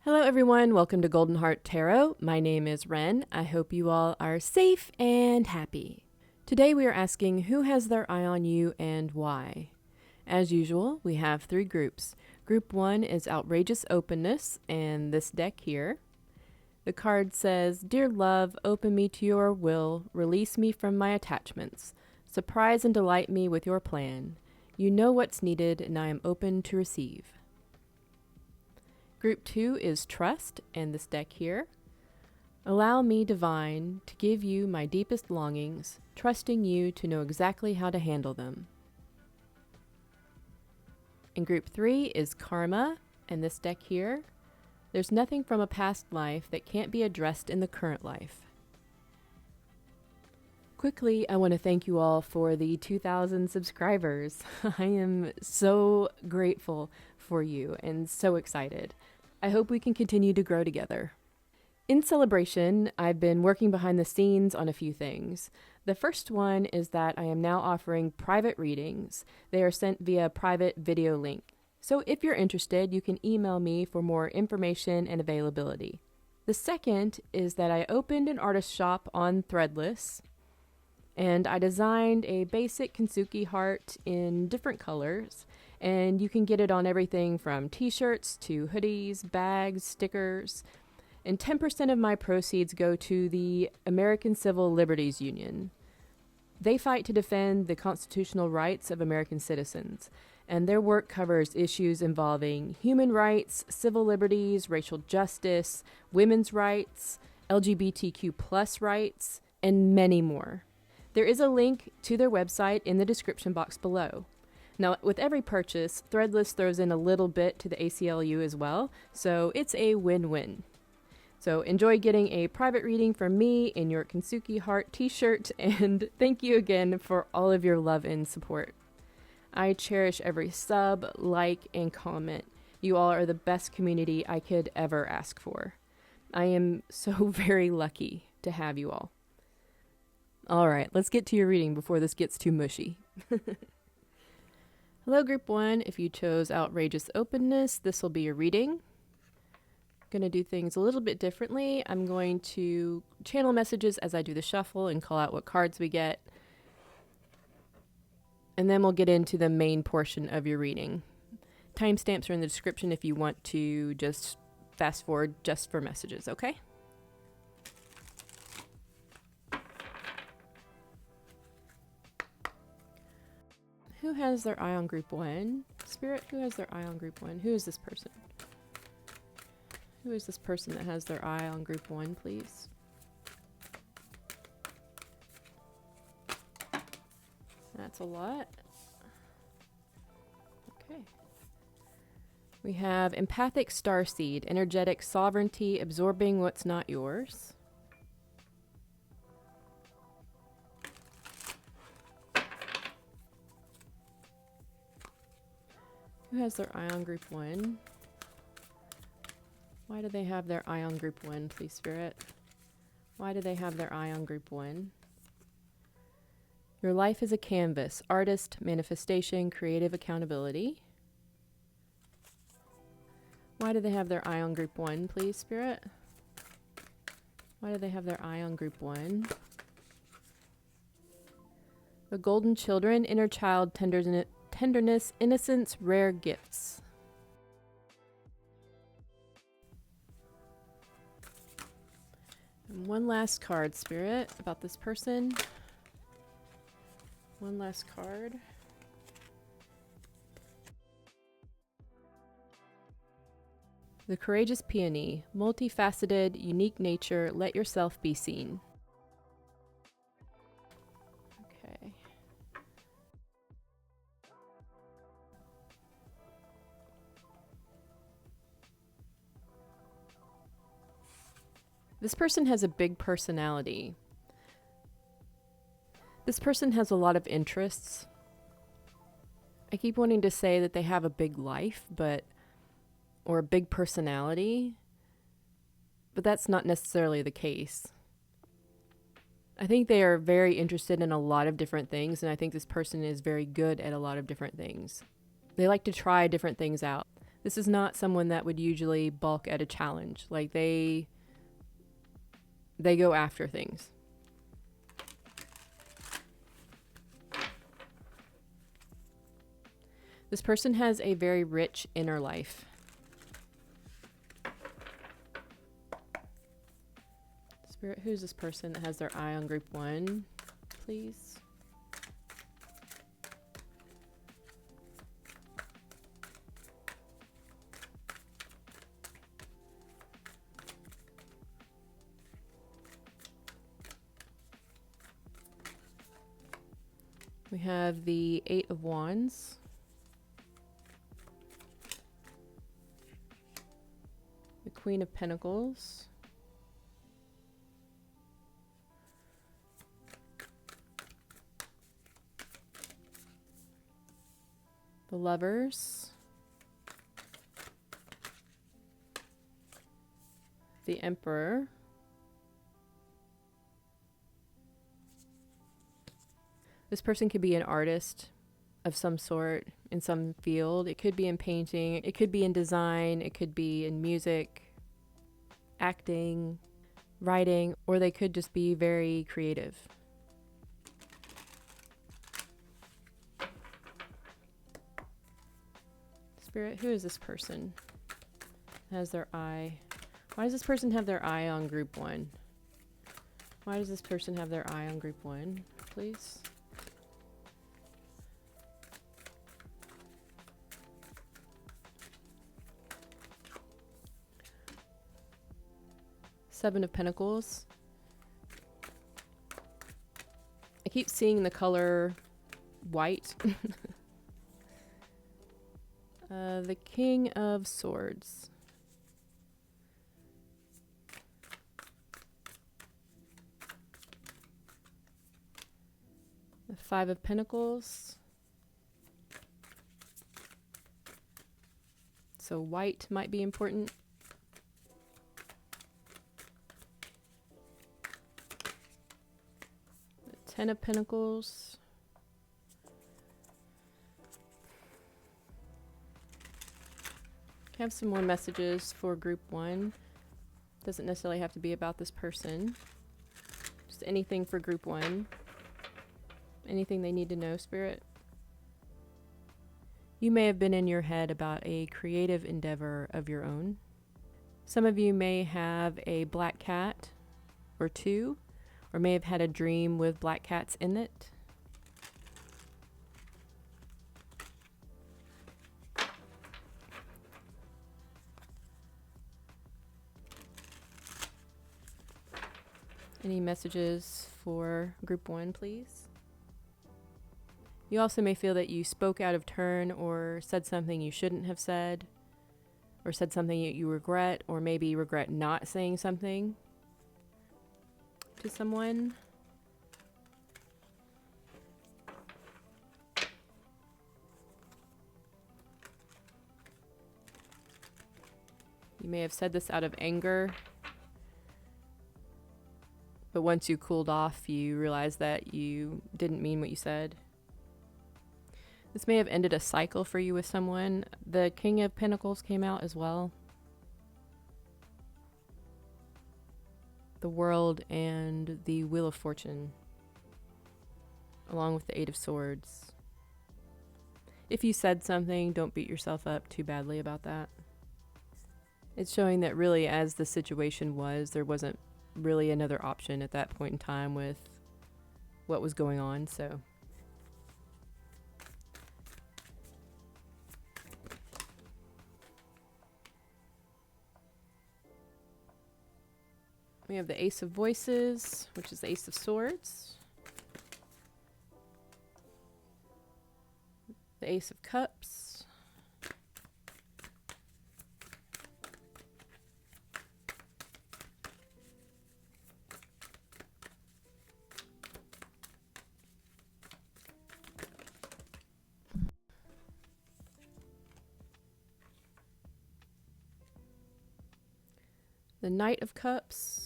Hello everyone, welcome to Golden Heart Tarot. My name is Ren. I hope you all are safe and happy. Today we are asking who has their eye on you and why. As usual, we have three groups. Group 1 is Outrageous Openness, and this deck here. The card says, Dear love, open me to your will, release me from my attachments. Surprise and delight me with your plan. You know what's needed, and I am open to receive. Group 2 is Trust, and this deck here. Allow me, divine, to give you my deepest longings, trusting you to know exactly how to handle them. And Group 3 is Karma, and this deck here. There's nothing from a past life that can't be addressed in the current life. Quickly, I want to thank you all for the 2,000 subscribers. I am so grateful for you and so excited. I hope we can continue to grow together. In celebration, I've been working behind the scenes on a few things. The first one is that I am now offering private readings. They are sent via private video link. So if you're interested, you can email me for more information and availability. The second is that I opened an artist shop on Threadless, and I designed a basic Kintsugi heart in different colors, and you can get it on everything from t-shirts to hoodies, bags, stickers, and 10% of my proceeds go to the American Civil Liberties Union. They fight to defend the constitutional rights of American citizens, and their work covers issues involving human rights, civil liberties, racial justice, women's rights, LGBTQ+ rights, and many more. There is a link to their website in the description box below. Now, with every purchase, Threadless throws in a little bit to the ACLU as well, so it's a win-win. So enjoy getting a private reading from me in your Kintsugi heart t-shirt, and thank you again for all of your love and support. I cherish every sub, like, and comment. You all are the best community I could ever ask for. I am so very lucky to have you all. All right, let's get to your reading before this gets too mushy. Hello, Group 1. If you chose Outrageous Openness, this will be your reading. I'm going to do things a little bit differently. I'm going to channel messages as I do the shuffle and call out what cards we get. And then we'll get into the main portion of your reading. Timestamps are in the description if you want to just fast forward just for messages, okay? Who has their eye on Group 1? Spirit, who has their eye on Group 1? Who is this person? Who is this person that has their eye on Group 1, please? That's a lot. Okay. We have Empathic Starseed, Energetic Sovereignty, Absorbing What's Not Yours. Who has their eye on Group 1? Why do they have their eye on Group 1, please, Spirit? Why do they have their eye on Group 1? Your life is a canvas. Artist, manifestation, creative accountability. Why do they have their eye on Group 1, please, Spirit? Why do they have their eye on Group 1? The Golden Children, Inner Child, Tenderness, Innocence, Rare Gifts. And one last card, Spirit, about this person. One last card. The Courageous Peony, multifaceted, unique nature, let yourself be seen. Okay. This person has a big personality. This person has a lot of interests. I keep wanting to say that they have a big life, or a big personality, but that's not necessarily the case. I think they are very interested in a lot of different things, and I think this person is very good at a lot of different things. They like to try different things out. This is not someone that would usually balk at a challenge. Like they go after things. This person has a very rich inner life. Spirit, who's this person that has their eye on group 1, please? We have the 8 of Wands. The Queen of Pentacles. The Lovers. The Emperor. This person could be an artist of some sort in some field. It could be in painting, it could be in design, it could be in music, acting, writing, or they could just be very creative. Spirit, who is this person? Has their eye. Why does this person have their eye on group 1? Why does this person have their eye on group 1, please? Seven of Pentacles. I keep seeing the color white. The King of Swords. The Five of Pentacles. So white might be important. The Ten of Pentacles. I have some more messages for group 1. Doesn't necessarily have to be about this person. Just anything for group 1. Anything they need to know, Spirit. You may have been in your head about a creative endeavor of your own. Some of you may have a black cat or 2, or may have had a dream with black cats in it. Any messages for group 1, please? You also may feel that you spoke out of turn or said something you shouldn't have said, or said something that you regret, or maybe regret not saying something to someone. You may have said this out of anger, but once you cooled off, you realized that you didn't mean what you said. This may have ended a cycle for you with someone. The King of Pentacles came out as well. The World and the Wheel of Fortune, along with the Eight of Swords. If you said something, don't beat yourself up too badly about that. It's showing that really, as the situation was, there wasn't really another option at that point in time with what was going on, so. We have the Ace of Voices, which is the Ace of Swords. The Ace of Cups. The Knight of Cups.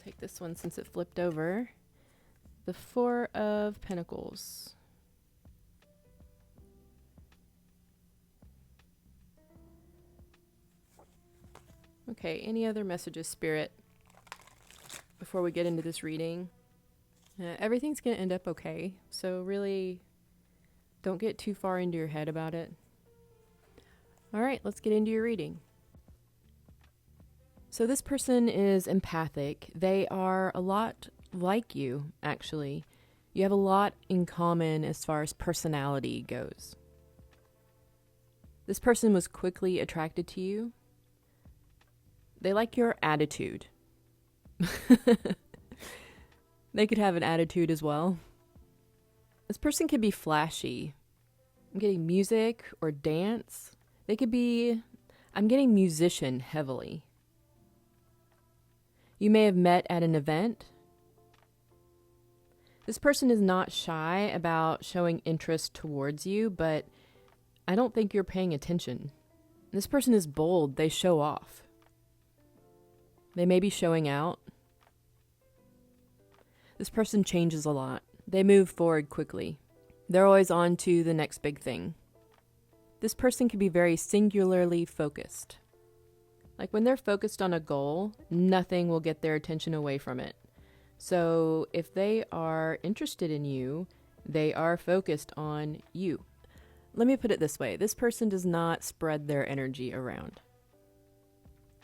Take this one since it flipped over. The Four of Pentacles. Okay, any other messages, Spirit, before we get into this reading? Everything's going to end up okay, so really don't get too far into your head about it. All right, let's get into your reading. So this person is empathic. They are a lot like you, actually. You have a lot in common as far as personality goes. This person was quickly attracted to you. They like your attitude. They could have an attitude as well. This person could be flashy. I'm getting music or dance. I'm getting musician heavily. You may have met at an event. This person is not shy about showing interest towards you, but I don't think you're paying attention. This person is bold. They show off. They may be showing out. This person changes a lot. They move forward quickly. They're always on to the next big thing. This person can be very singularly focused. Like when they're focused on a goal, nothing will get their attention away from it. So if they are interested in you, they are focused on you. Let me put it this way. This person does not spread their energy around.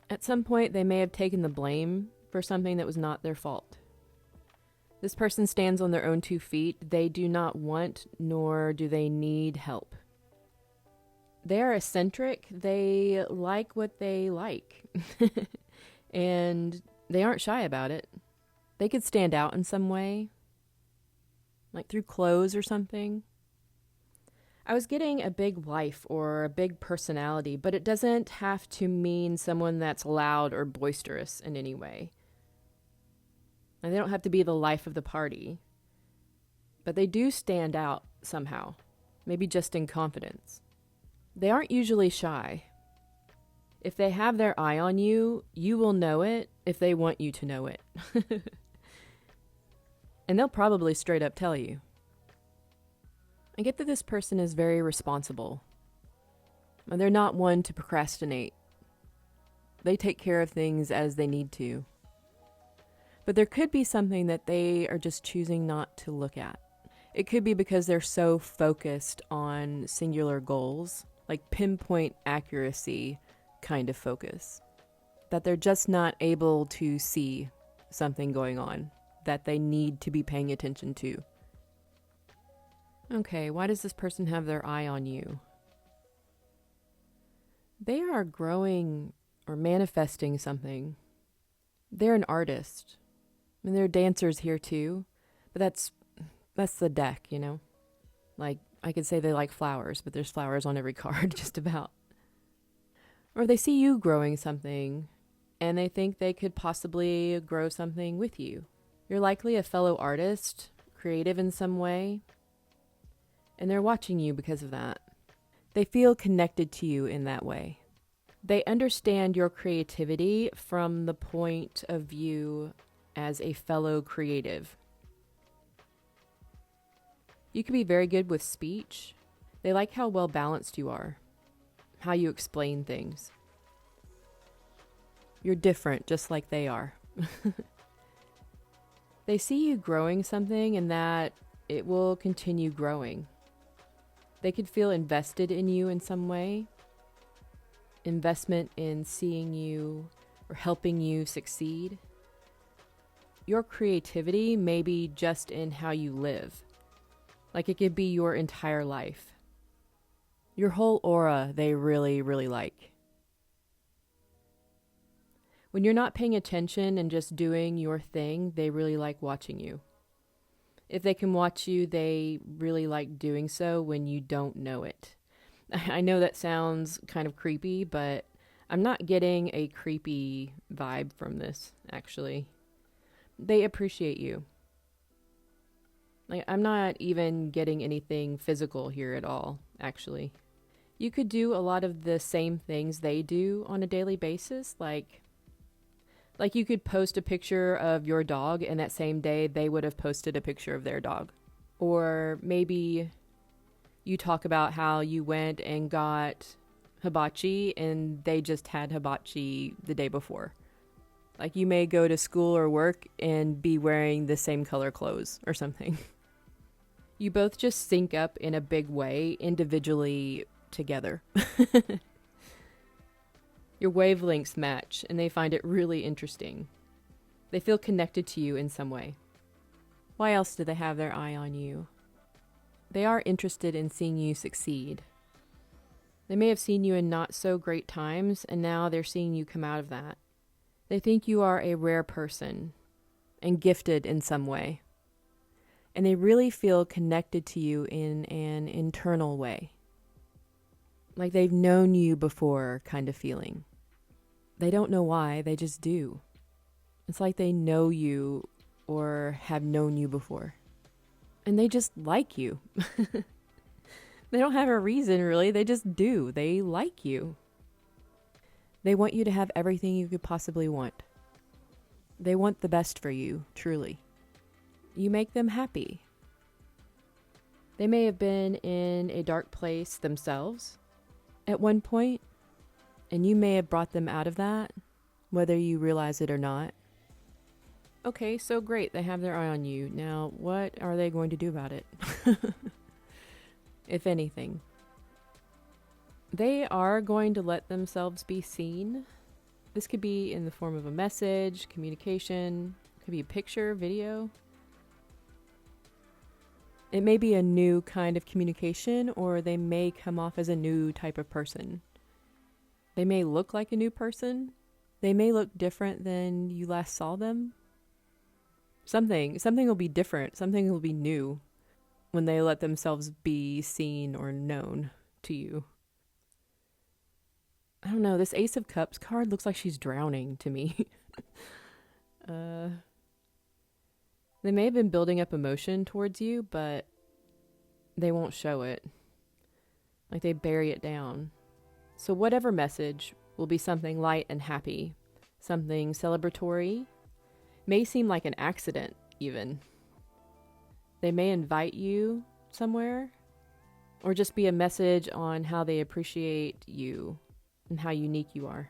At some point, they may have taken the blame for something that was not their fault. This person stands on their own 2 feet. They do not want nor do they need help. They are eccentric. They like what they like. And they aren't shy about it. They could stand out in some way, like through clothes or something. I was getting a big life or a big personality, but it doesn't have to mean someone that's loud or boisterous in any way. And they don't have to be the life of the party. But they do stand out somehow, maybe just in confidence. They aren't usually shy. If they have their eye on you, you will know it if they want you to know it. And they'll probably straight up tell you. I get that this person is very responsible. And they're not one to procrastinate. They take care of things as they need to. But there could be something that they are just choosing not to look at. It could be because they're so focused on singular goals, like pinpoint accuracy kind of focus, that they're just not able to see something going on that they need to be paying attention to. Okay, why does this person have their eye on you? They are growing or manifesting something. They're an artist. I mean, there are dancers here too, but that's the deck, you know? Like, I could say they like flowers, but there's flowers on every card, just about. Or they see you growing something, and they think they could possibly grow something with you. You're likely a fellow artist, creative in some way, and they're watching you because of that. They feel connected to you in that way. They understand your creativity from the point of view as a fellow creative. You can be very good with speech. They like how well balanced you are, how you explain things. You're different, just like they are. They see you growing something and that it will continue growing. They could feel invested in you in some way. Investment in seeing you or helping you succeed. Your creativity may be just in how you live. Like it could be your entire life. Your whole aura they really, really like. When you're not paying attention and just doing your thing, they really like watching you. If they can watch you, they really like doing so when you don't know it. I know that sounds kind of creepy, but I'm not getting a creepy vibe from this, actually. They appreciate you. Like, I'm not even getting anything physical here at all, actually. You could do a lot of the same things they do on a daily basis, like you could post a picture of your dog and that same day they would have posted a picture of their dog. Or maybe you talk about how you went and got hibachi and they just had hibachi the day before. Like you may go to school or work and be wearing the same color clothes or something. You both just sync up in a big way individually together. Your wavelengths match and they find it really interesting. They feel connected to you in some way. Why else do they have their eye on you? They are interested in seeing you succeed. They may have seen you in not so great times, and now they're seeing you come out of that. They think you are a rare person and gifted in some way. And they really feel connected to you in an internal way. Like they've known you before kind of feeling. They don't know why, they just do. It's like they know you or have known you before. And they just like you. They don't have a reason, really. They just do. They like you. They want you to have everything you could possibly want. They want the best for you, truly. You make them happy. They may have been in a dark place themselves at one point, and you may have brought them out of that, whether you realize it or not. Okay, so great. They have their eye on you. Now, what are they going to do about it? If anything. They are going to let themselves be seen. This could be in the form of a message, communication, it could be a picture, video. It may be a new kind of communication, or they may come off as a new type of person. They may look like a new person. They may look different than you last saw them. Something will be different. Something will be new when they let themselves be seen or known to you. I don't know, this Ace of Cups card looks like she's drowning to me. They may have been building up emotion towards you, but they won't show it. Like they bury it down. So whatever message will be something light and happy, something celebratory, may seem like an accident even. They may invite you somewhere, or just be a message on how they appreciate you and how unique you are.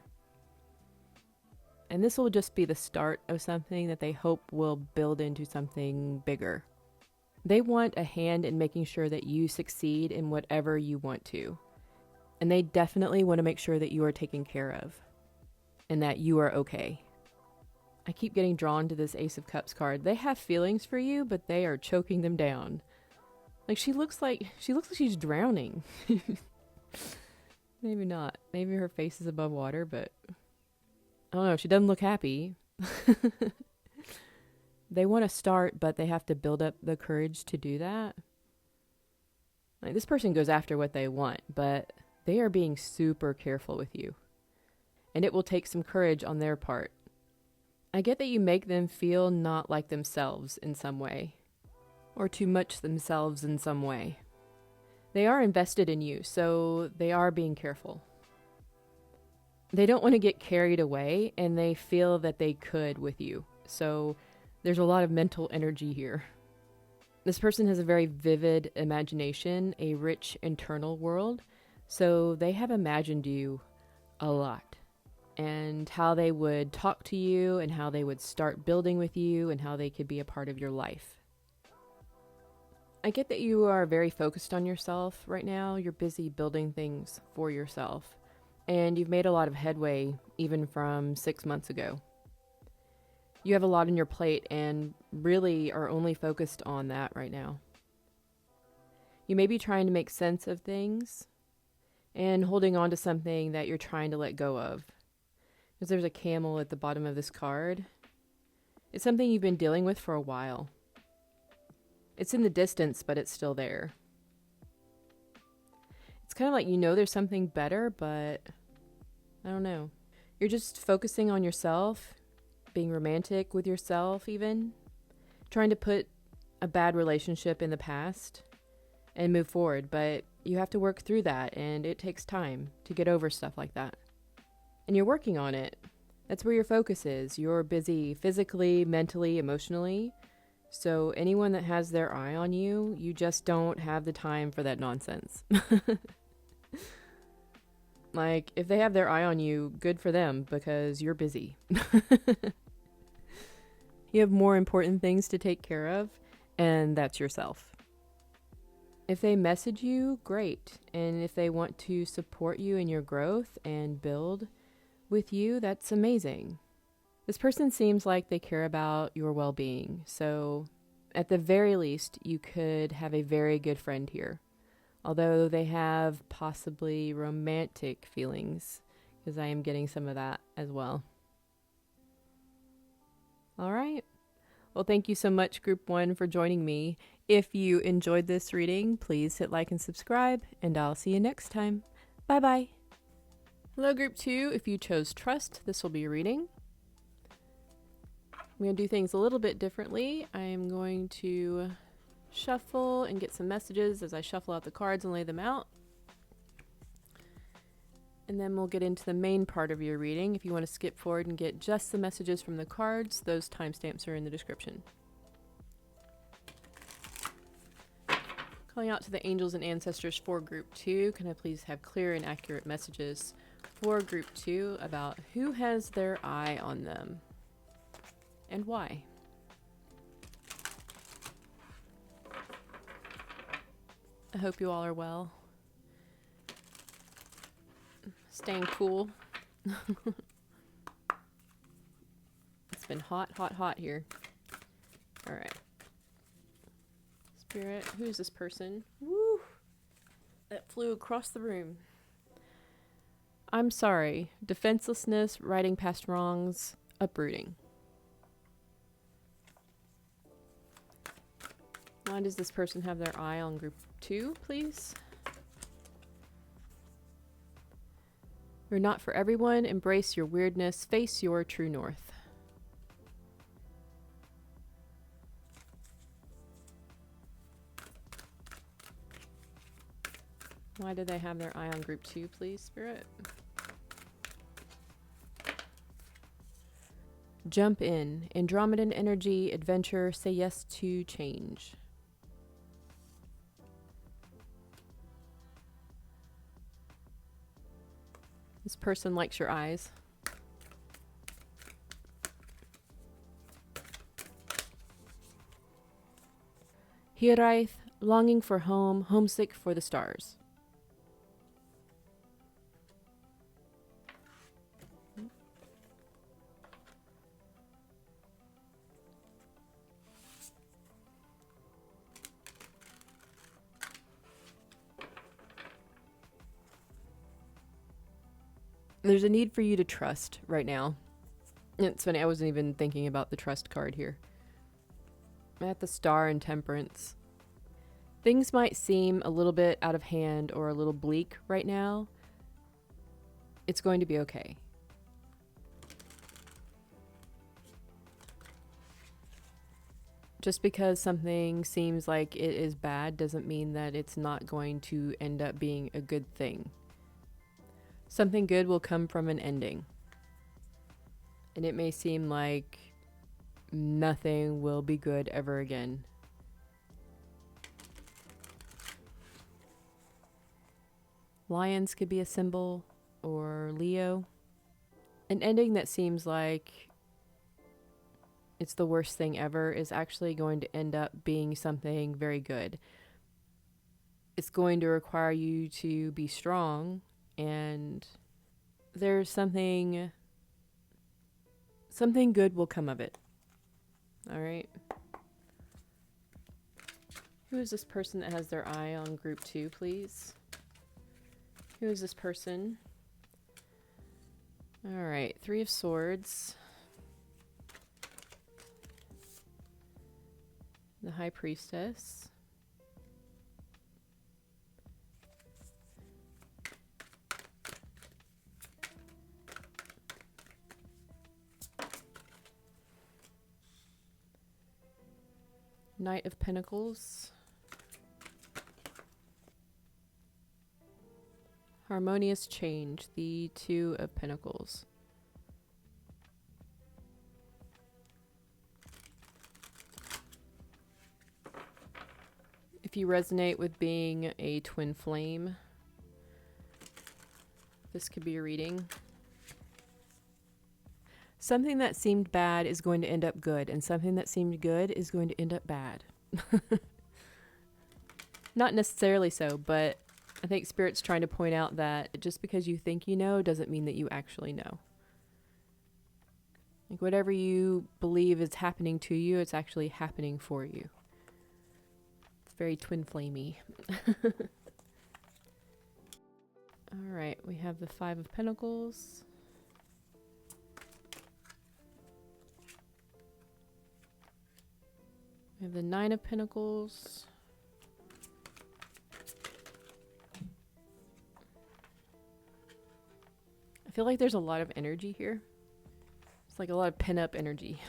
And this will just be the start of something that they hope will build into something bigger. They want a hand in making sure that you succeed in whatever you want to. And they definitely want to make sure that you are taken care of and that you are okay. I keep getting drawn to this Ace of Cups card. They have feelings for you, but they are choking them down. Like she looks like she's drowning. Maybe not. Maybe her face is above water, but I don't know. She doesn't look happy. They want to start, but they have to build up the courage to do that. Like this person goes after what they want, but they are being super careful with you. And it will take some courage on their part. I get that you make them feel not like themselves in some way, or too much themselves in some way. They are invested in you, so they are being careful. They don't want to get carried away, and they feel that they could with you. So there's a lot of mental energy here. This person has a very vivid imagination, a rich internal world, so they have imagined you a lot. And how they would talk to you, and how they would start building with you, and how they could be a part of your life. I get that you are very focused on yourself right now. You're busy building things for yourself. And you've made a lot of headway even from 6 months ago. You have a lot on your plate and really are only focused on that right now. You may be trying to make sense of things and holding on to something that you're trying to let go of. Because there's a camel at the bottom of this card. It's something you've been dealing with for a while. It's in the distance, but it's still there. It's kind of like you know there's something better, but I don't know. You're just focusing on yourself, being romantic with yourself even, trying to put a bad relationship in the past and move forward, but you have to work through that, and it takes time to get over stuff like that. And you're working on it. That's where your focus is. You're busy physically, mentally, emotionally. So anyone that has their eye on you, you just don't have the time for that nonsense. Like, if they have their eye on you, good for them because you're busy. You have more important things to take care of, and that's yourself. If they message you, great. And if they want to support you in your growth and build with you, that's amazing. This person seems like they care about your well-being. So at the very least, you could have a very good friend here. Although they have possibly romantic feelings, because I am getting some of that as well. All right. Well, thank you so much, Group 1, for joining me. If you enjoyed this reading, please hit like and subscribe, and I'll see you next time. Bye-bye. Hello, Group 2. If you chose Trust, this will be your reading. I'm going to do things a little bit differently. I am going to shuffle and get some messages as I shuffle out the cards and lay them out. And then we'll get into the main part of your reading. If you want to skip forward and get just the messages from the cards, those timestamps are in the description. Calling out to the angels and ancestors for Group 2, can I please have clear and accurate messages for Group 2 about who has their eye on them and why? I hope you all are well. Staying cool. It's been hot, hot, hot here. All right. Spirit, who is this person? Woo! That flew across the room. I'm sorry. Defenselessness, riding past wrongs, uprooting. Why does this person have their eye on Group 2, please? You're not for everyone. Embrace your weirdness. Face your true north. Why do they have their eye on Group 2, please, Spirit? Jump in. Andromedan energy, adventure, say yes to change. This person likes your eyes. Hiraith, longing for home, homesick for the stars. There's a need for you to trust right now. It's funny, I wasn't even thinking about the trust card here. I'm at the Star and Temperance. Things might seem a little bit out of hand or a little bleak right now. It's going to be okay. Just because something seems like it is bad doesn't mean that it's not going to end up being a good thing. Something good will come from an ending. And it may seem like nothing will be good ever again. Lions could be a symbol, or Leo. An ending that seems like it's the worst thing ever is actually going to end up being something very good. It's going to require you to be strong, and there's something good will come of it. All right. Who is this person that has their eye on Group 2, please? Who is this person? All right, 3 of Swords. The High Priestess. Knight of Pentacles. Harmonious Change, the 2 of Pentacles. If you resonate with being a twin flame, This could be a reading. Something that seemed bad is going to end up good, and something that seemed good is going to end up bad. Not necessarily so, but I think Spirit's trying to point out that just because you think you know doesn't mean that you actually know. Like whatever you believe is happening to you, it's actually happening for you. It's very twin flamey. All right, we have the Five of Pentacles. We have the Nine of Pentacles. I feel like there's a lot of energy here. It's like a lot of pent-up energy.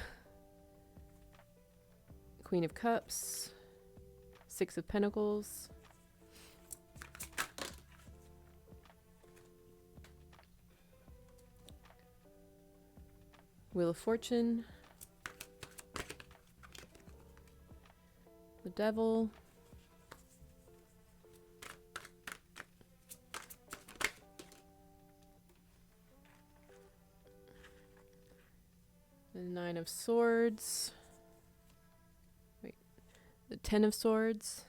Queen of Cups. Six of Pentacles. Wheel of Fortune. The Devil. The Nine of Swords. Wait. The Ten of Swords.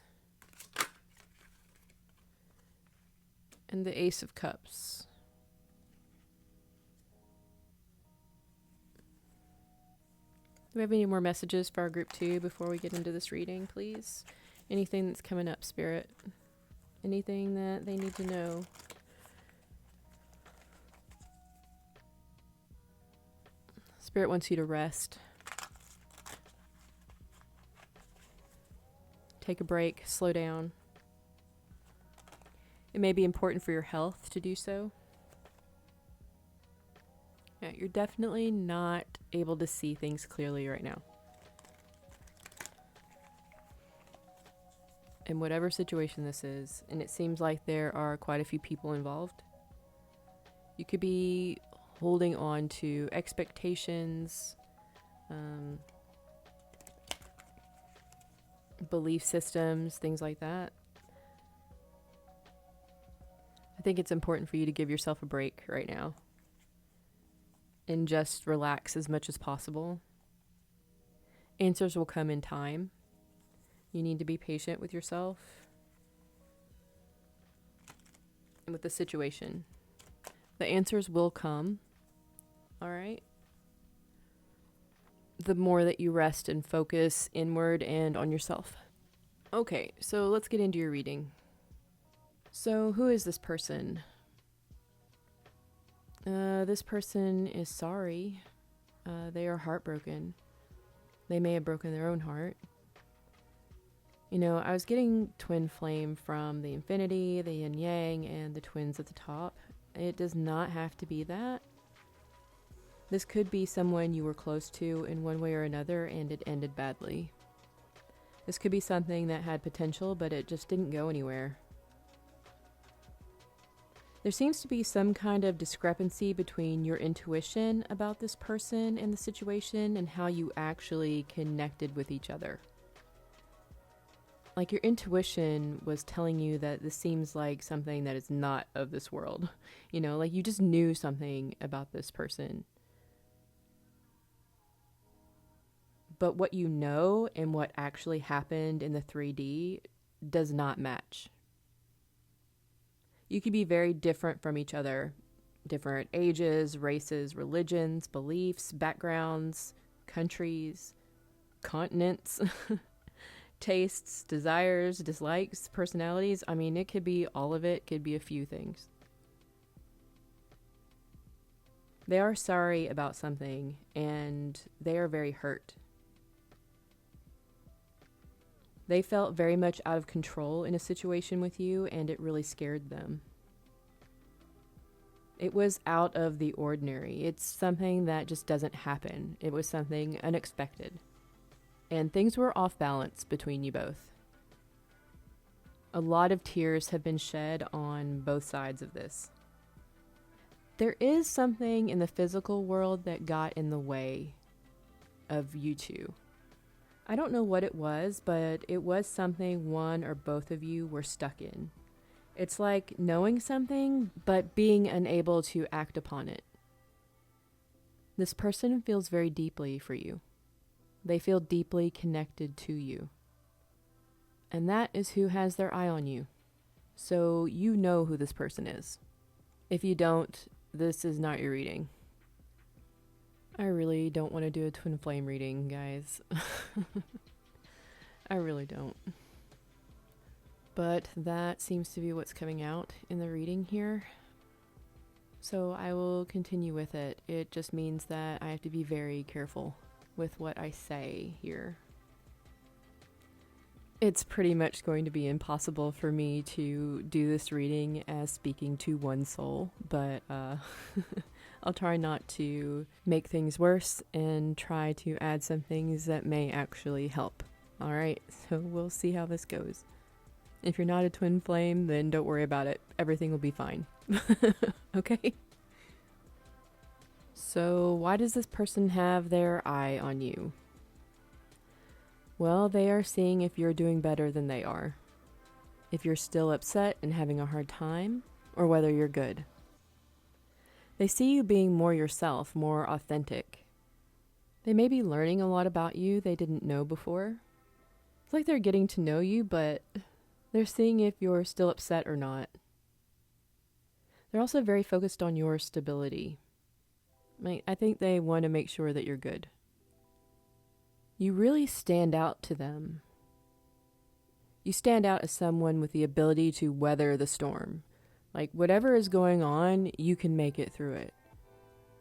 And the Ace of Cups. Do we have any more messages for our group 2 before we get into this reading, please? Anything that's coming up, Spirit? Anything that they need to know? Spirit wants you to rest. Take a break, slow down. It may be important for your health to do so. Yeah, you're definitely not able to see things clearly right now. In whatever situation this is, and it seems like there are quite a few people involved. You could be holding on to expectations, belief systems, things like that. I think it's important for you to give yourself a break right now. And just relax as much as possible. Answers will come in time. You need to be patient with yourself and with the situation. The answers will come, all right? The more that you rest and focus inward and on yourself. Okay, so let's get into your reading. So who is this person? This person is sorry. They are heartbroken. They may have broken their own heart. You know, I was getting twin flame from the infinity, the yin yang, and the twins at the top. It does not have to be that. This could be someone you were close to in one way or another, and it ended badly. This could be something that had potential, but it just didn't go anywhere. There seems to be some kind of discrepancy between your intuition about this person and the situation and how you actually connected with each other. Like your intuition was telling you that this seems like something that is not of this world. You know, like you just knew something about this person. But what you know and what actually happened in the 3D does not match. You could be very different from each other. Different ages, races, religions, beliefs, backgrounds, countries, continents, tastes, desires, dislikes, personalities. I mean, it could be all of it, could be a few things. They are sorry about something and they are very hurt. They felt very much out of control in a situation with you, and it really scared them. It was out of the ordinary. It's something that just doesn't happen. It was something unexpected. And things were off balance between you both. A lot of tears have been shed on both sides of this. There is something in the physical world that got in the way of you two. I don't know what it was, but it was something one or both of you were stuck in. It's like knowing something, but being unable to act upon it. This person feels very deeply for you. They feel deeply connected to you. And that is who has their eye on you. So you know who this person is. If you don't, this is not your reading. I really don't want to do a twin flame reading, guys. I really don't. But that seems to be what's coming out in the reading here. So I will continue with it. It just means that I have to be very careful with what I say here. It's pretty much going to be impossible for me to do this reading as speaking to one soul, but I'll try not to make things worse and try to add some things that may actually help. All right, so we'll see how this goes. If you're not a twin flame, then don't worry about it. Everything will be fine. Okay? So why does this person have their eye on you? Well, they are seeing if you're doing better than they are. If you're still upset and having a hard time, or whether you're good. They see you being more yourself, more authentic. They may be learning a lot about you they didn't know before. It's like they're getting to know you, but they're seeing if you're still upset or not. They're also very focused on your stability. I think they want to make sure that you're good. You really stand out to them. You stand out as someone with the ability to weather the storm. Like, whatever is going on, you can make it through it.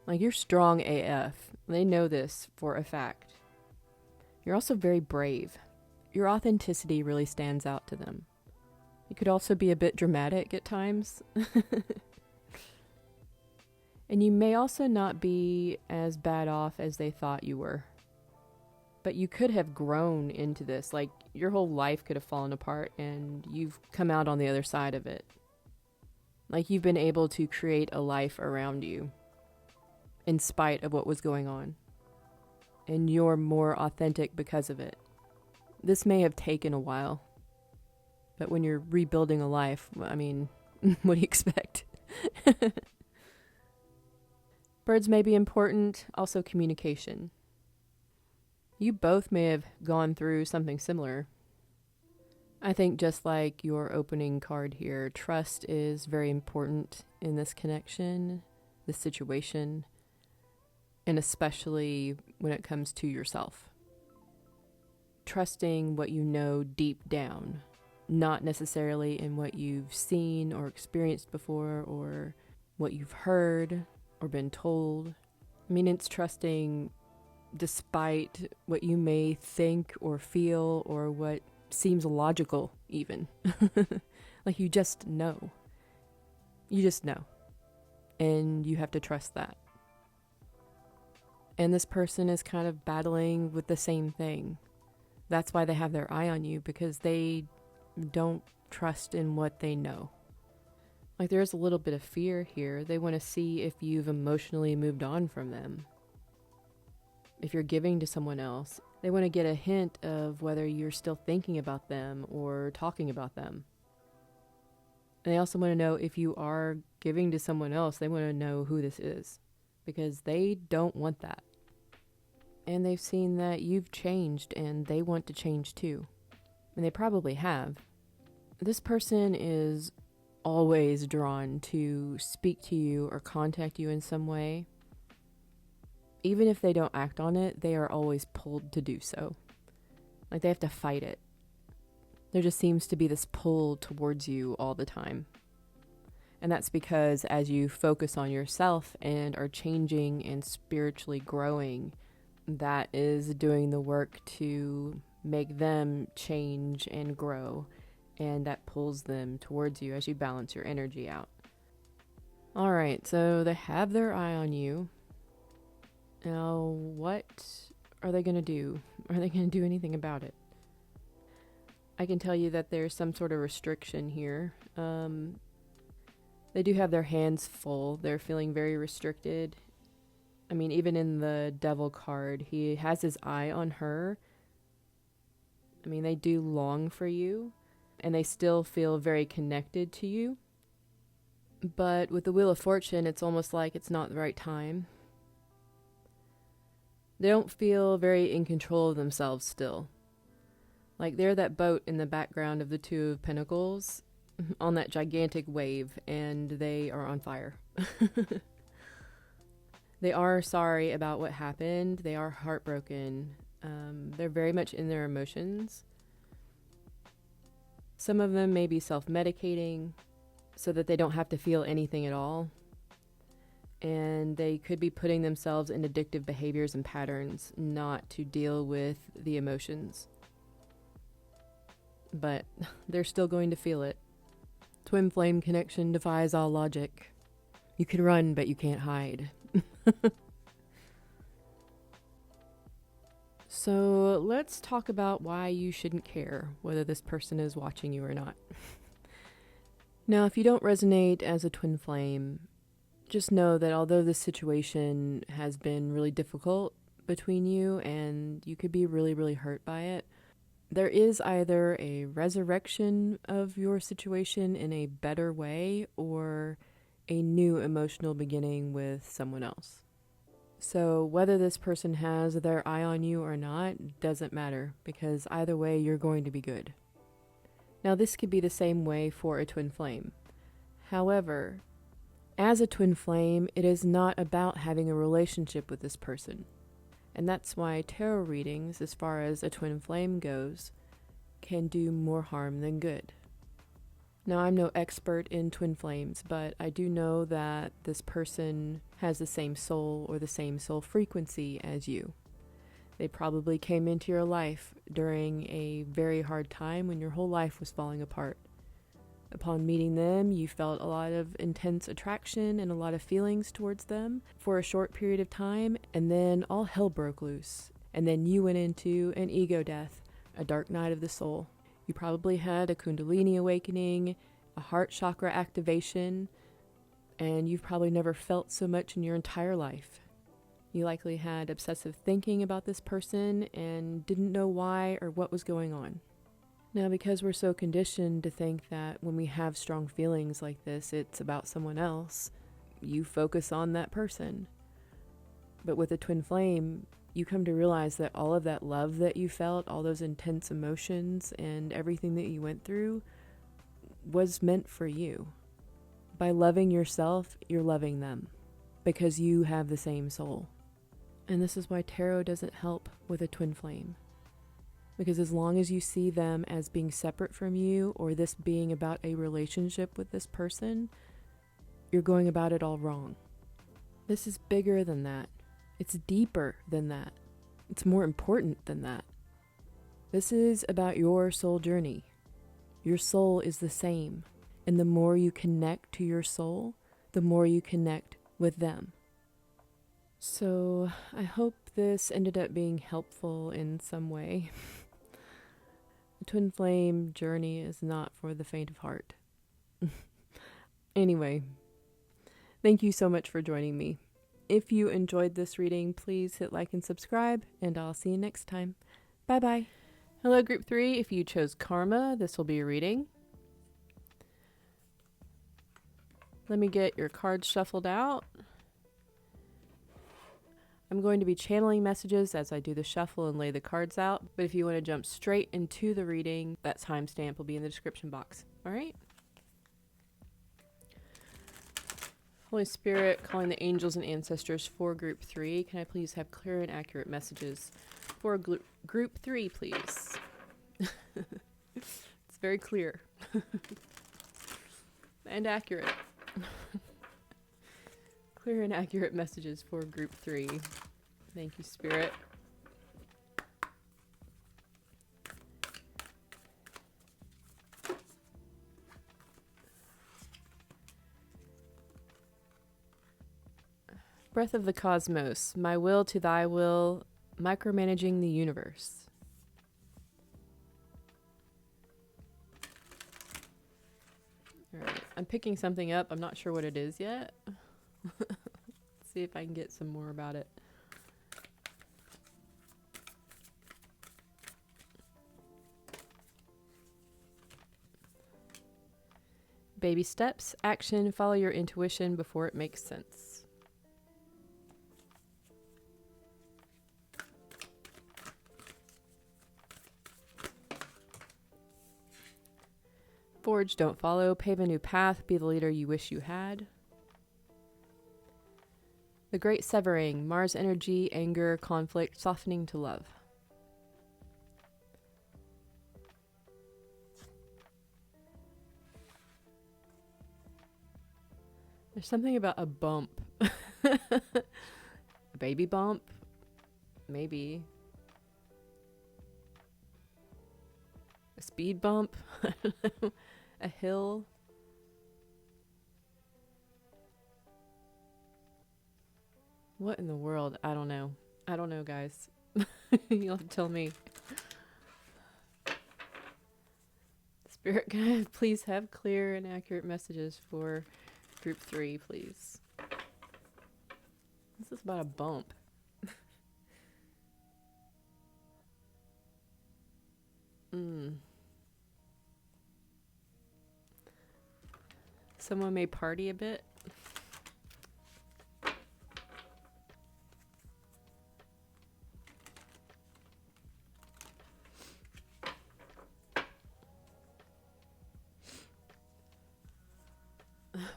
Like, you're strong AF. They know this for a fact. You're also very brave. Your authenticity really stands out to them. You could also be a bit dramatic at times. And you may also not be as bad off as they thought you were. But you could have grown into this. Like, your whole life could have fallen apart and you've come out on the other side of it. Like, you've been able to create a life around you in spite of what was going on. And you're more authentic because of it. This may have taken a while. But when you're rebuilding a life, I mean, what do you expect? Birds may be important, also communication. You both may have gone through something similar. I think just like your opening card here, trust is very important in this connection, this situation, and especially when it comes to yourself. Trusting what you know deep down, not necessarily in what you've seen or experienced before or what you've heard or been told. I mean, it's trusting despite what you may think or feel or what seems logical even. Like, you just know. You just know. And you have to trust that. And this person is kind of battling with the same thing. That's why they have their eye on you, because they don't trust in what they know. Like, there's a little bit of fear here. They want to see if you've emotionally moved on from them. If you're giving to someone else, they want to get a hint of whether you're still thinking about them or talking about them. And they also want to know if you are giving to someone else, they want to know who this is, because they don't want that. And they've seen that you've changed and they want to change too. And they probably have. This person is always drawn to speak to you or contact you in some way. Even if they don't act on it, they are always pulled to do so. Like, they have to fight it. There just seems to be this pull towards you all the time. And that's because as you focus on yourself and are changing and spiritually growing, that is doing the work to make them change and grow. And that pulls them towards you as you balance your energy out. All right, so they have their eye on you. Now, what are they going to do? Are they going to do anything about it? I can tell you that there's some sort of restriction here. They do have their hands full. They're feeling very restricted. I mean, even in the Devil card, he has his eye on her. I mean, they do long for you. and they still feel very connected to you. But with the Wheel of Fortune, it's almost like it's not the right time. They don't feel very in control of themselves still. Like they're that boat in the background of the Two of Pentacles on that gigantic wave, and they are on fire. They are sorry about what happened. They are heartbroken. They're very much in their emotions. Some of them may be self-medicating so that they don't have to feel anything at all. And they could be putting themselves in addictive behaviors and patterns not to deal with the emotions. But they're still going to feel it. Twin flame connection defies all logic. You can run, but you can't hide. So let's talk about why you shouldn't care whether this person is watching you or not. Now, if you don't resonate as a twin flame, just know that although this situation has been really difficult between you and you could be really, really hurt by it, there is either a resurrection of your situation in a better way or a new emotional beginning with someone else. So whether this person has their eye on you or not doesn't matter, because either way you're going to be good. Now this could be the same way for a twin flame. However, as a twin flame, it is not about having a relationship with this person. And that's why tarot readings, as far as a twin flame goes, can do more harm than good. Now, I'm no expert in twin flames, but I do know that this person has the same soul or the same soul frequency as you. They probably came into your life during a very hard time when your whole life was falling apart. Upon meeting them, you felt a lot of intense attraction and a lot of feelings towards them for a short period of time, and then all hell broke loose. And then you went into an ego death, a dark night of the soul. You probably had a Kundalini awakening, a heart chakra activation, and you've probably never felt so much in your entire life. You likely had obsessive thinking about this person and didn't know why or what was going on. Now, because we're so conditioned to think that when we have strong feelings like this, it's about someone else, you focus on that person. But with a twin flame, you come to realize that all of that love that you felt, all those intense emotions and everything that you went through was meant for you. By loving yourself, you're loving them because you have the same soul. And this is why tarot doesn't help with a twin flame. Because as long as you see them as being separate from you or this being about a relationship with this person, you're going about it all wrong. This is bigger than that. It's deeper than that. It's more important than that. This is about your soul journey. Your soul is the same. And the more you connect to your soul, the more you connect with them. So I hope this ended up being helpful in some way. The twin flame journey is not for the faint of heart. Anyway, thank you so much for joining me. If you enjoyed this reading, please hit like and subscribe, and I'll see you next time. Bye-bye. Hello, Group 3. If you chose Karma, this will be your reading. Let me get your cards shuffled out. I'm going to be channeling messages as I do the shuffle and lay the cards out, but if you want to jump straight into the reading, that timestamp will be in the description box. All right? Holy Spirit, calling the angels and ancestors for Group 3. Can I please have clear and accurate messages for Group 3, please? It's very clear. And accurate. Clear and accurate messages for Group 3. Thank you, Spirit. Breath of the Cosmos, my will to thy will, micromanaging the universe. All right, I'm picking something up. I'm not sure what it is yet. Let's see if I can get some more about it. Baby steps, action, follow your intuition before it makes sense. Forge, don't follow, pave a new path, be the leader you wish you had. The Great Severing, Mars energy, anger, conflict, softening to love. There's something about a bump. A baby bump? Maybe. A speed bump? I don't know. A hill? What in the world? I don't know. I don't know, guys. You'll have to tell me. Spirit guides, please have clear and accurate messages for group 3, please. This is about a bump. Someone may party a bit.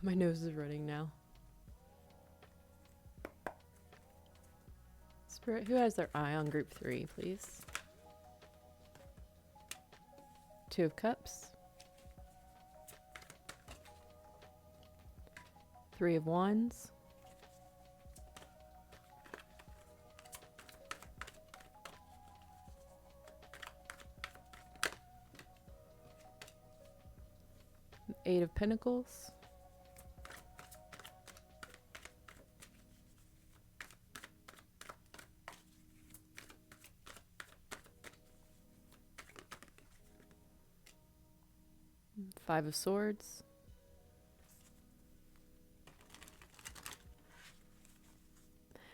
My nose is running now. Spirit, who has their eye on group 3, please? 2 of Cups. 3 of Wands. Eight of Pentacles. Five of Swords.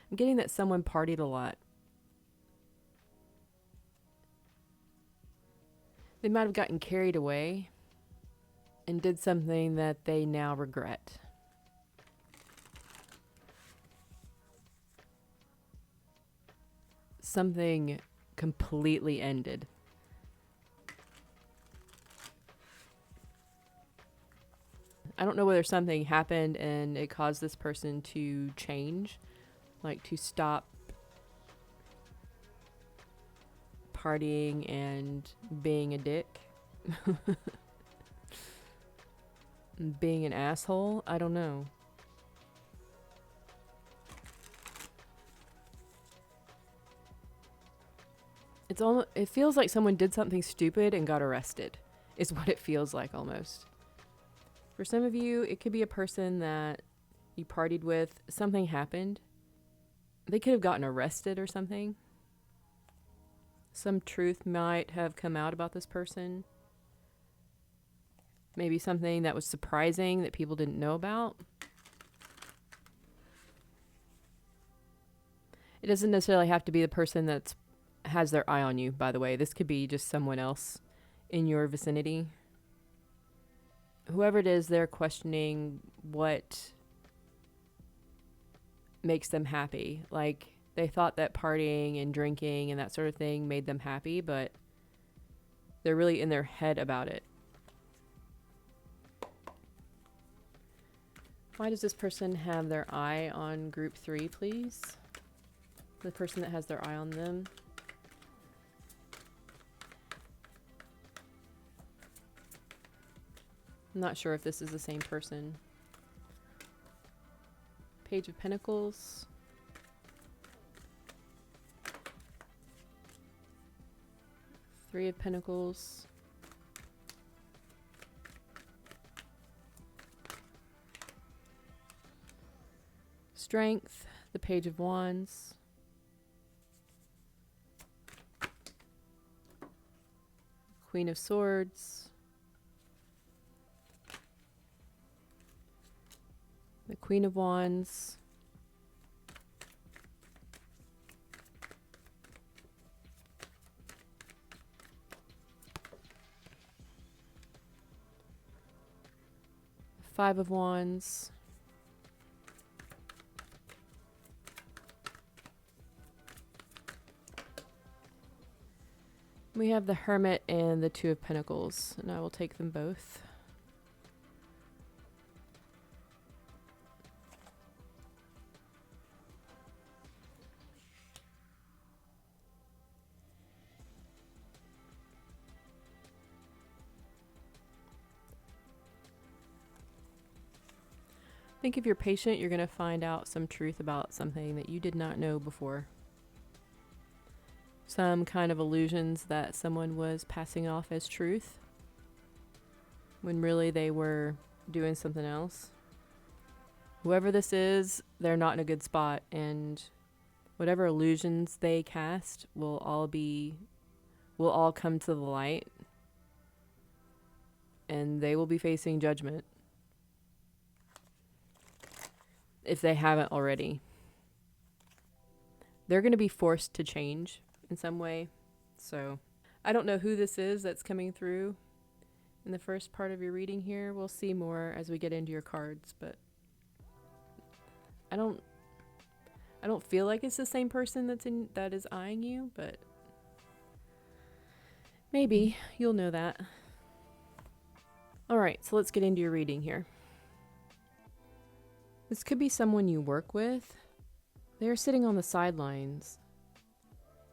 I'm getting that someone partied a lot. They might have gotten carried away and did something that they now regret. Something completely ended. I don't know whether something happened and it caused this person to change, like to stop partying and being a dick. Being an asshole. I don't know. It feels like someone did something stupid and got arrested, is what it feels like almost. For some of you, it could be a person that you partied with. Something happened. They could have gotten arrested or something. Some truth might have come out about this person. Maybe something that was surprising that people didn't know about. It doesn't necessarily have to be the person that has their eye on you, by the way. This could be just someone else in your vicinity. Whoever it is, they're questioning what makes them happy. Like, they thought that partying and drinking and that sort of thing made them happy, but they're really in their head about it. Why does this person have their eye on group 3, please? The person that has their eye on them. I'm not sure if this is the same person. Page of Pentacles. Three of Pentacles. Strength. The Page of Wands. Queen of Swords. The Queen of Wands. Five of Wands. We have the Hermit and the Two of Pentacles, and I will take them both. I think if you're patient, you're going to find out some truth about something that you did not know before. Some kind of illusions that someone was passing off as truth when really they were doing something else. Whoever this is, they're not in a good spot, and whatever illusions they cast will all come to the light, and they will be facing judgment. If they haven't already. They're going to be forced to change in some way. So I don't know who this is that's coming through in the first part of your reading here. We'll see more as we get into your cards, but I don't feel like it's the same person that is eyeing you, but maybe you'll know that. All right, so let's get into your reading here. This could be someone you work with. They are sitting on the sidelines.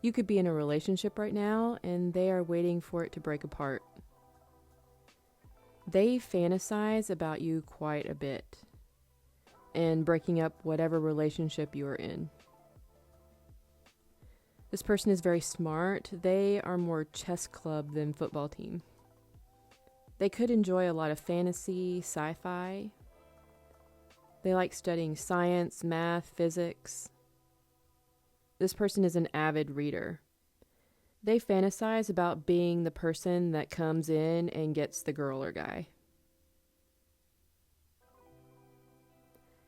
You could be in a relationship right now, and they are waiting for it to break apart. They fantasize about you quite a bit and breaking up whatever relationship you are in. This person is very smart. They are more chess club than football team. They could enjoy a lot of fantasy, sci-fi. They like studying science, math, physics. This person is an avid reader. They fantasize about being the person that comes in and gets the girl or guy.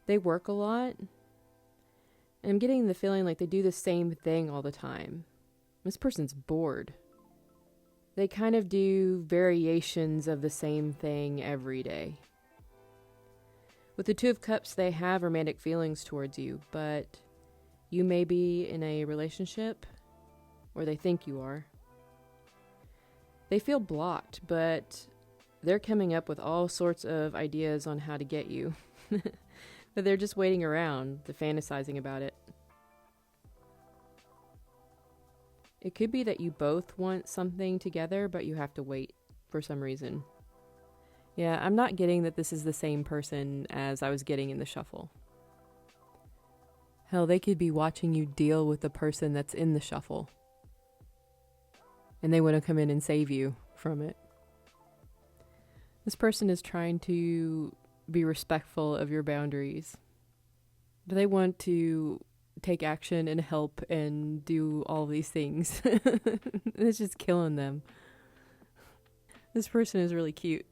They work a lot. And I'm getting the feeling like they do the same thing all the time. This person's bored. They kind of do variations of the same thing every day. With the Two of Cups, they have romantic feelings towards you, but you may be in a relationship, or they think you are. They feel blocked, but they're coming up with all sorts of ideas on how to get you. But they're just waiting around, they're fantasizing about it. It could be that you both want something together, but you have to wait for some reason. Yeah, I'm not getting that this is the same person as I was getting in the shuffle. Hell, they could be watching you deal with the person that's in the shuffle. And they want to come in and save you from it. This person is trying to be respectful of your boundaries. But they want to take action and help and do all these things. It's just killing them. This person is really cute.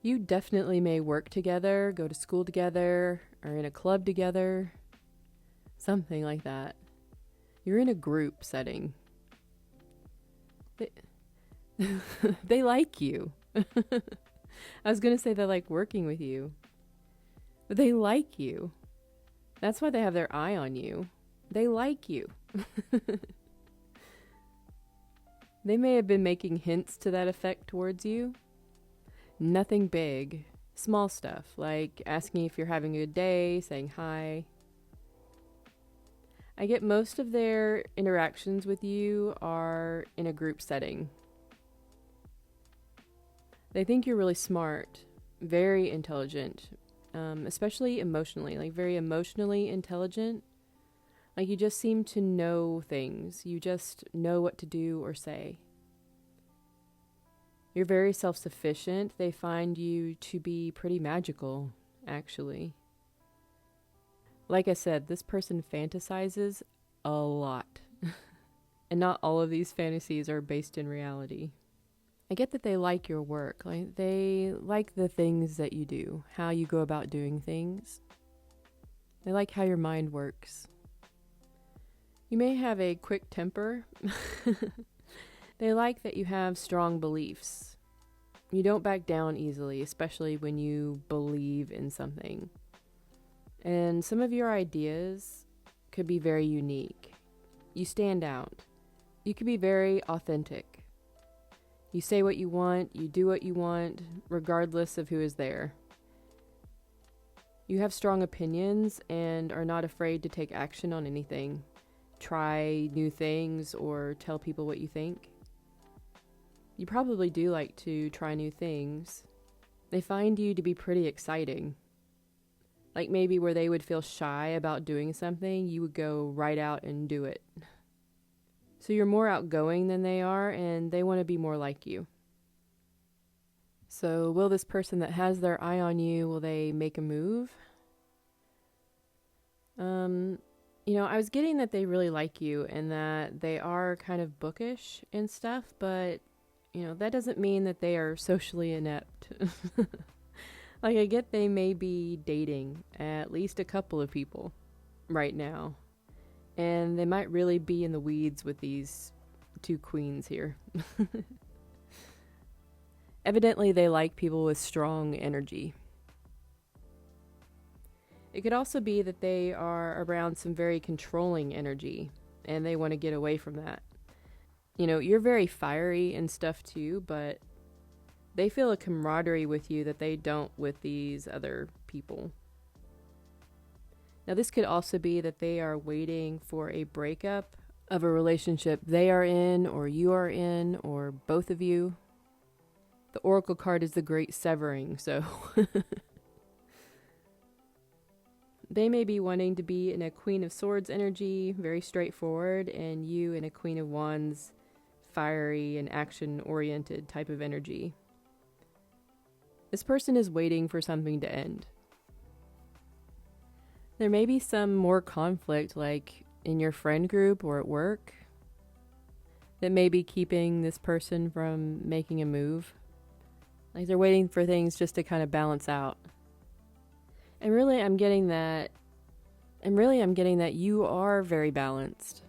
You definitely may work together, go to school together, or in a club together. Something like that. You're in a group setting. They like you. I was going to say they like working with you. But they like you. That's why they have their eye on you. They like you. They may have been making hints to that effect towards you. Nothing big. Small stuff, like asking if you're having a good day, saying hi. I get most of their interactions with you are in a group setting. They think you're really smart, very intelligent, especially emotionally, like very emotionally intelligent. Like you just seem to know things. You just know what to do or say. You're very self-sufficient. They find you to be pretty magical, actually. Like I said, this person fantasizes a lot. And not all of these fantasies are based in reality. I get that they like your work. Like they like the things that you do, how you go about doing things. They like how your mind works. You may have a quick temper. They like that you have strong beliefs. You don't back down easily, especially when you believe in something. And some of your ideas could be very unique. You stand out. You could be very authentic. You say what you want, you do what you want, regardless of who is there. You have strong opinions and are not afraid to take action on anything. Try new things or tell people what you think. You probably do like to try new things. They find you to be pretty exciting. Like maybe where they would feel shy about doing something, you would go right out and do it. So you're more outgoing than they are, and they want to be more like you. So will this person that has their eye on you, will they make a move? I was getting that they really like you and that they are kind of bookish and stuff, but that doesn't mean that they are socially inept. Like, I get they may be dating at least a couple of people right now. And they might really be in the weeds with these two queens here. Evidently, they like people with strong energy. It could also be that they are around some very controlling energy, and they want to get away from that. You're very fiery and stuff too, but they feel a camaraderie with you that they don't with these other people. Now, this could also be that they are waiting for a breakup of a relationship they are in, or you are in, or both of you. The Oracle card is the Great Severing, so they may be wanting to be in a Queen of Swords energy, very straightforward, and you in a Queen of Wands, fiery and action-oriented type of energy. This person is waiting for something to end. There may be some more conflict, like in your friend group or at work, that may be keeping this person from making a move. Like they're waiting for things just to kind of balance out. And really, I'm getting that you are very balanced.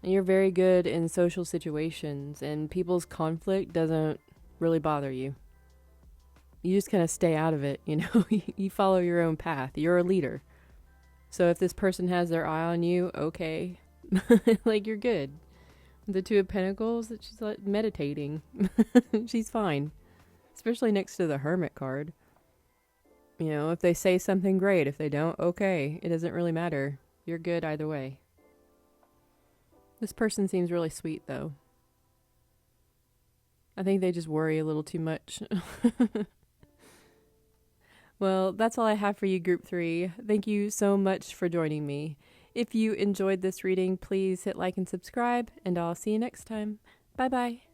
And you're very good in social situations, and people's conflict doesn't really bother you. You just kind of stay out of it, You follow your own path. You're a leader. So if this person has their eye on you, okay. Like, you're good. The Two of Pentacles, she's like meditating. She's fine. Especially next to the Hermit card. If they say something, great. If they don't, okay. It doesn't really matter. You're good either way. This person seems really sweet, though. I think they just worry a little too much. Well, that's all I have for you, Group 3. Thank you so much for joining me. If you enjoyed this reading, please hit like and subscribe, and I'll see you next time. Bye-bye.